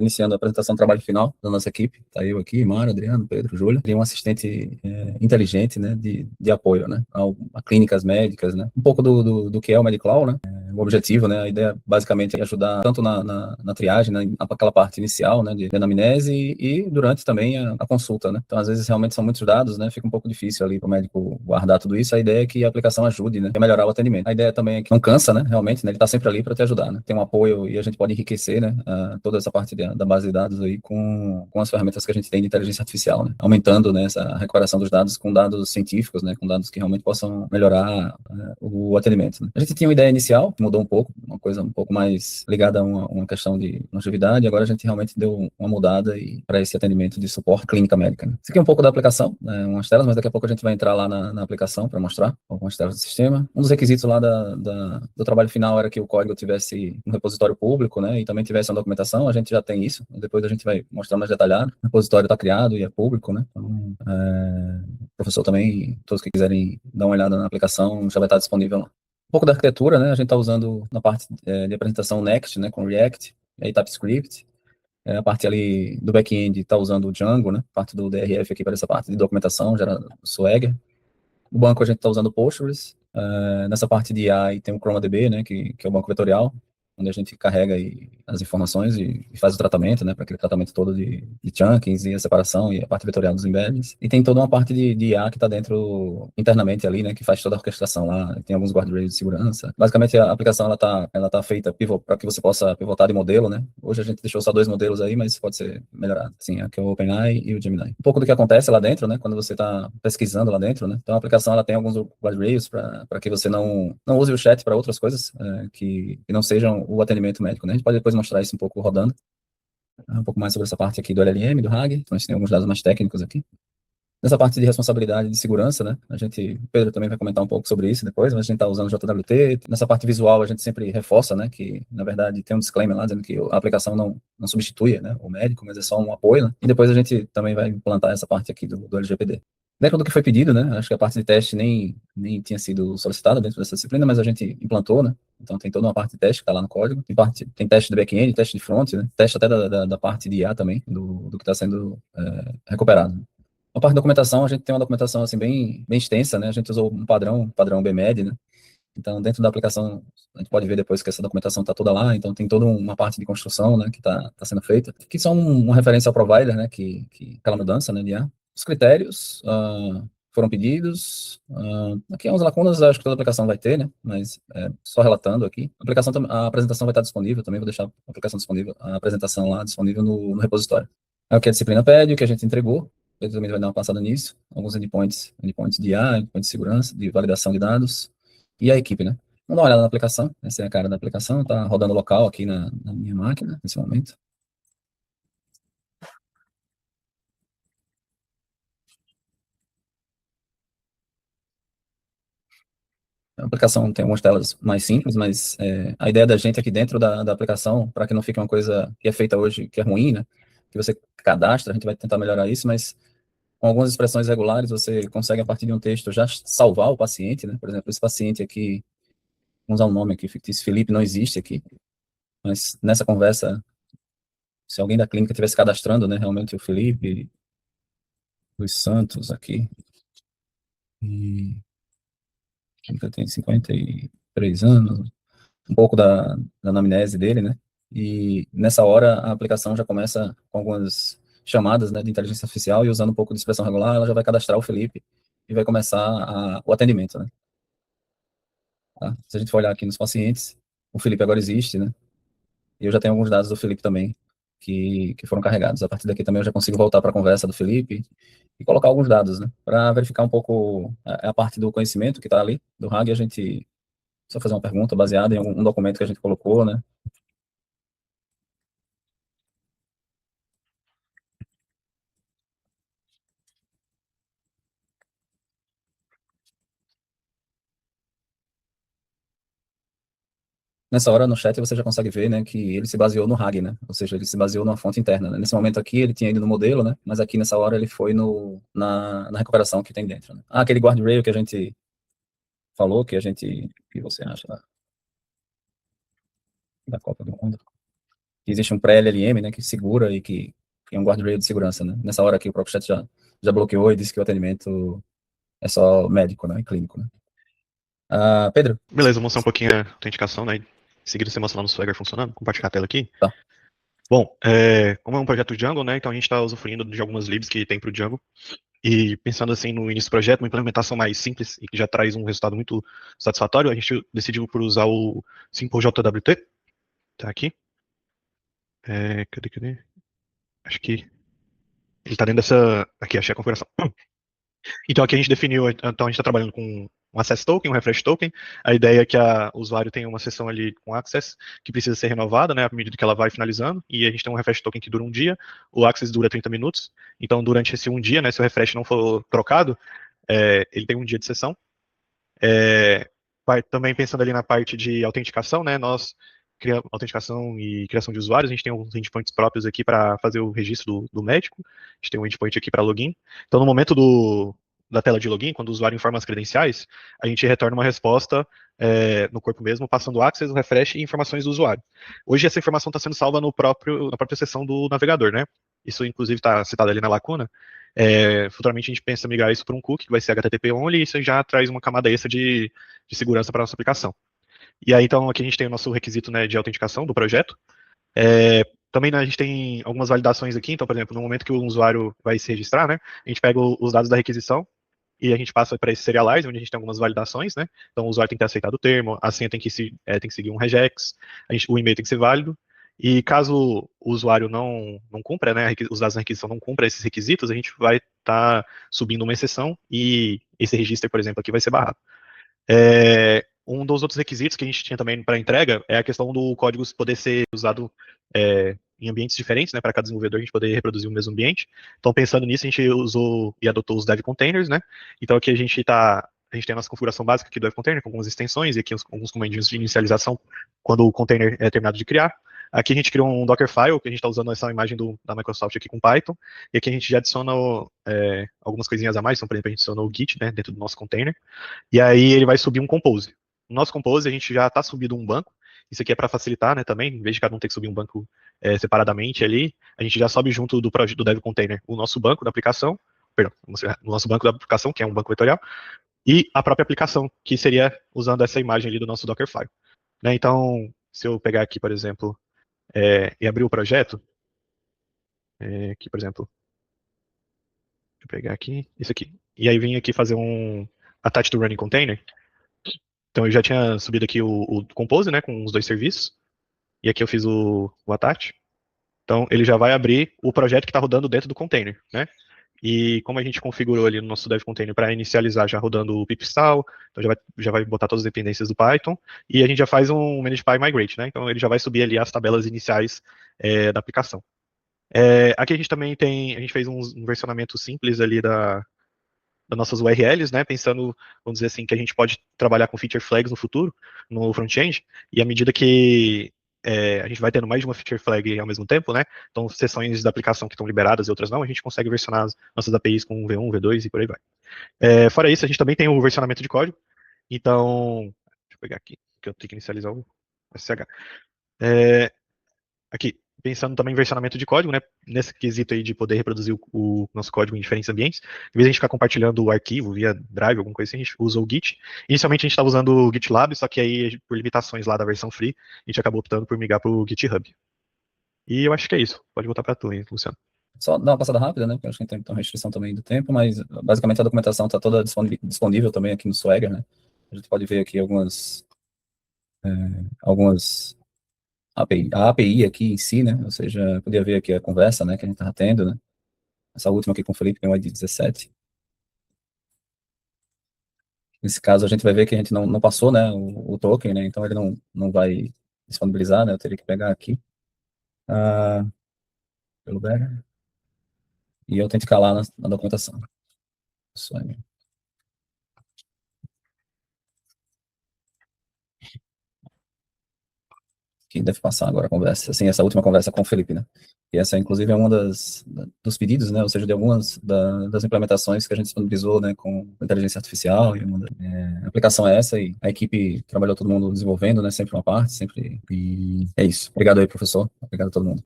iniciando a apresentação do trabalho final da nossa equipe. Tá eu aqui, Mário, Adriano, Pedro, Júlia. Tem um assistente inteligente, né, de apoio, né, a clínicas médicas, né. Um pouco do que é o MedCloud, né. O objetivo, né, a ideia basicamente é ajudar tanto na triagem, né, aquela parte inicial, né, de anamnese e durante também a consulta, né. Então, às vezes, realmente são muitos dados, né, fica um pouco difícil ali para o médico guardar tudo isso. A ideia é que a aplicação ajude, né, a melhorar o atendimento. A ideia também é que não cansa, né, realmente, né, ele está sempre ali para te ajudar, né. Tem um apoio e a gente pode enriquecer, né, toda essa parte da base de dados aí com as ferramentas que a gente tem de inteligência artificial, né, aumentando, né, essa recuperação dos dados com dados científicos, né, com dados que realmente possam melhorar o atendimento, né. A gente tinha uma ideia inicial, que mudou um pouco, uma coisa um pouco mais ligada a uma questão de longevidade. Agora a gente realmente deu uma mudada para esse atendimento de suporte clínica médica, né. Isso aqui é um pouco da aplicação, né, umas telas, mas daqui a pouco a gente vai entrar lá na aplicação para mostrar algumas telas do sistema. Um dos requisitos lá do trabalho final era que o código tivesse um repositório público, né, e também tivesse uma documentação. A gente já tem isso, depois a gente vai mostrar mais detalhado. O repositório está criado e é público, né, então, o professor também, todos que quiserem dar uma olhada na aplicação, já vai estar disponível lá. Um pouco da arquitetura, né, a gente está usando na parte de apresentação Next, né, com React e TypeScript. A parte ali do back-end está usando o Django, né, parte do DRF aqui para essa parte de documentação, gera Swagger. O banco a gente está usando o Postgres. Nessa parte de AI tem o ChromaDB, né, que é o banco vetorial, onde a gente carrega aí as informações e faz o tratamento, né, para aquele tratamento todo de chunkings e a separação e a parte vetorial dos embeddings. E tem toda uma parte de IA que está dentro, internamente ali, né, que faz toda a orquestração lá. Tem alguns guardrails de segurança. Basicamente, a aplicação ela tá feita para que você possa pivotar de modelo, né. Hoje a gente deixou só 2 modelos aí, mas pode ser melhorado. Sim, aqui é o OpenAI e o Gemini. Um pouco do que acontece lá dentro, né, quando você está pesquisando lá dentro, né. Então, a aplicação ela tem alguns guardrails para que você não use o chat para outras coisas que não sejam o atendimento médico, né? A gente pode depois mostrar isso um pouco rodando, um pouco mais sobre essa parte aqui do LLM, do RAG. Então, a gente tem alguns dados mais técnicos aqui. Nessa parte de responsabilidade de segurança, né? O Pedro também vai comentar um pouco sobre isso depois, mas a gente está usando o JWT. Nessa parte visual, a gente sempre reforça, né? Que, na verdade, tem um disclaimer lá dizendo que a aplicação não substitui, né, o médico, mas é só um apoio, né? E depois a gente também vai implantar essa parte aqui do LGPD. Dentro do que foi pedido, né? Acho que a parte de teste nem tinha sido solicitada dentro dessa disciplina, mas a gente implantou, né? Então tem toda uma parte de teste que está lá no código. Tem teste de back-end, teste de front, né? Teste até da parte de IA também, do que está sendo recuperado. A parte de documentação, a gente tem uma documentação assim bem extensa, né? A gente usou um padrão BMED, né? Então, dentro da aplicação, a gente pode ver depois que essa documentação está toda lá. Então, tem toda uma parte de construção, né, que está sendo feita, que são uma referência ao provider, né, que aquela mudança, né, de IA. Os critérios foram pedidos. Aqui é umas lacunas, acho que toda aplicação vai ter, né, mas só relatando aqui. A apresentação vai estar disponível também, vou deixar a aplicação disponível, a apresentação lá disponível no repositório. É o que a disciplina pede, o que a gente entregou. Ele também vai dar uma passada nisso. Alguns endpoints de IA, endpoints de segurança, de validação de dados. E a equipe, né? Vamos dar uma olhada na aplicação. Essa é a cara da aplicação. Está rodando local aqui na minha máquina, nesse momento. A aplicação tem algumas telas mais simples, mas a ideia da gente aqui dentro da aplicação, para que não fique uma coisa que é feita hoje, que é ruim, né? Que você cadastra, a gente vai tentar melhorar isso, mas com algumas expressões regulares, você consegue, a partir de um texto, já salvar o paciente, né? Por exemplo, esse paciente aqui, vamos usar um nome aqui fictício, Felipe, não existe aqui, mas nessa conversa, se alguém da clínica estivesse cadastrando, né, realmente o Felipe dos Santos aqui, e ele tem 53 anos, um pouco da anamnese dele, né, e nessa hora a aplicação já começa com algumas chamadas, né, de inteligência artificial, e usando um pouco de expressão regular, ela já vai cadastrar o Felipe e vai começar o atendimento, né. Tá? Se a gente for olhar aqui nos pacientes, o Felipe agora existe, né, e eu já tenho alguns dados do Felipe também, que foram carregados. A partir daqui também eu já consigo voltar para a conversa do Felipe e colocar alguns dados, né, para verificar um pouco a parte do conhecimento que está ali, do RAG. A gente só fazer uma pergunta baseada em um documento que a gente colocou, né. Nessa hora, no chat, você já consegue ver, né, que ele se baseou no RAG, né, ou seja, ele se baseou numa fonte interna, né. Nesse momento aqui, ele tinha ido no modelo, né, mas aqui nessa hora ele foi na recuperação que tem dentro, né. Aquele guardrail que a gente falou, que você acha da Copa do Mundo. existe um pré-LLM, né, que segura e que é um guardrail de segurança, né? Nessa hora aqui o próprio chat já bloqueou e disse que o atendimento é só médico, né, e clínico, né? Pedro? Beleza, vou mostrar um pouquinho a autenticação, né? Em seguida você mostra lá no Swagger funcionando. Compartilhar a tela aqui. Tá. Bom, como é um projeto Django, né? Então a gente está usufruindo de algumas libs que tem para o Django. E pensando assim no início do projeto, uma implementação mais simples e que já traz um resultado muito satisfatório, a gente decidiu por usar o Simple JWT. Tá aqui. Cadê? Acho que ele está dentro dessa. Aqui, achei a configuração. Então aqui a gente definiu, então a gente está trabalhando com um access token, um refresh token. A ideia é que o usuário tenha uma sessão ali com access que precisa ser renovada, né, à medida que ela vai finalizando, e a gente tem um refresh token que dura um dia, o access dura 30 minutos. Então durante esse um dia, né, se o refresh não for trocado, ele tem um dia de sessão. Também pensando ali na parte de autenticação, né, nós criamos autenticação e criação de usuários, a gente tem alguns endpoints próprios aqui para fazer o registro do médico, a gente tem um endpoint aqui para login. Então, no momento da tela de login, quando o usuário informa as credenciais, a gente retorna uma resposta no corpo mesmo, passando o access, o refresh e informações do usuário. Hoje, essa informação está sendo salva na própria seção do navegador, né? Isso, inclusive, está citado ali na lacuna. Futuramente, a gente pensa em migrar isso para um cookie, que vai ser HTTP only, e isso já traz uma camada extra de segurança para a nossa aplicação. E aí, então, aqui a gente tem o nosso requisito, né, de autenticação do projeto. Também, né, a gente tem algumas validações aqui. Então, por exemplo, no momento que o usuário vai se registrar, né, a gente pega os dados da requisição e a gente passa para esse serialize, onde a gente tem algumas validações, né? Então, o usuário tem que ter aceitado o termo, a senha tem que seguir um regex, o e-mail tem que ser válido. E caso o usuário não cumpra, né, os dados da requisição não cumpra esses requisitos, a gente vai estar subindo uma exceção e esse registro, por exemplo, aqui vai ser barrado. Um dos outros requisitos que a gente tinha também para entrega é a questão do código poder ser usado em ambientes diferentes, né, para cada desenvolvedor a gente poder reproduzir o mesmo ambiente. Então, pensando nisso, a gente usou e adotou os dev containers, né? Então, aqui a gente tem a nossa configuração básica aqui do dev container, com algumas extensões e aqui alguns comandinhos de inicialização quando o container é terminado de criar. Aqui a gente criou um Dockerfile, que a gente está usando essa imagem da Microsoft aqui com Python, e aqui a gente já adiciona algumas coisinhas a mais. Então, por exemplo, a gente adicionou o Git, né, dentro do nosso container, e aí ele vai subir um compose. No nosso compose, a gente já está subindo um banco. Isso aqui é para facilitar, né, também, em vez de cada um ter que subir um banco separadamente ali, a gente já sobe junto do projeto do Dev Container o nosso banco da aplicação, perdão, o nosso banco da aplicação, que é um banco vetorial, e a própria aplicação, que seria usando essa imagem ali do nosso Dockerfile. Né, então, se eu pegar aqui, por exemplo, e abrir o projeto, aqui, por exemplo, deixa eu pegar aqui, isso aqui, e aí vim aqui fazer um attach to running container. Então eu já tinha subido aqui o Compose, né, com os dois serviços, e aqui eu fiz o attach. Então ele já vai abrir o projeto que está rodando dentro do container, né? E como a gente configurou ali no nosso dev container para inicializar já rodando o pip install, então já vai botar todas as dependências do Python, e a gente já faz um manage.py migrate, né? Então ele já vai subir ali as tabelas iniciais da aplicação. Aqui a gente fez um versionamento simples ali das nossas URLs, né, pensando, vamos dizer assim, que a gente pode trabalhar com feature flags no futuro, no front-end, e à medida que a gente vai tendo mais de uma feature flag ao mesmo tempo, né, então seções da aplicação que estão liberadas e outras não, a gente consegue versionar as nossas APIs com V1, V2 e por aí vai. Fora isso, a gente também tem o versionamento de código, então, deixa eu pegar aqui, que eu tenho que inicializar o SH. Aqui, pensando também em versionamento de código, né? Nesse quesito aí de poder reproduzir o nosso código em diferentes ambientes. Em vez de a gente ficar compartilhando o arquivo via Drive, alguma coisa assim, a gente usa o Git. Inicialmente a gente estava usando o GitLab, só que aí, por limitações lá da versão free, a gente acabou optando por migrar para o GitHub. E eu acho que é isso. Pode voltar para tu, hein, Luciano. Só dar uma passada rápida, né? Porque eu acho que tem uma restrição também do tempo, mas basicamente a documentação está toda disponível também aqui no Swagger, né? A gente pode ver aqui algumas API. A API aqui em si, né? Ou seja, podia ver aqui a conversa, né? Que a gente estava tendo, né? Essa última aqui com o Felipe, tem um ID 17. Nesse caso, a gente vai ver que a gente não passou, né? O token, né? Então ele não vai disponibilizar, né? Eu teria que pegar aqui pelo Beggar e autenticar lá na documentação. Swagger. que deve passar agora a conversa, assim, essa última conversa com o Felipe, né? E essa, inclusive, é uma dos pedidos, né? Ou seja, de algumas das implementações que a gente disponibilizou, né, com inteligência artificial, e a aplicação é essa, e a equipe trabalhou todo mundo desenvolvendo, né? Sempre uma parte, sempre. E é isso. Obrigado aí, professor. Obrigado a todo mundo.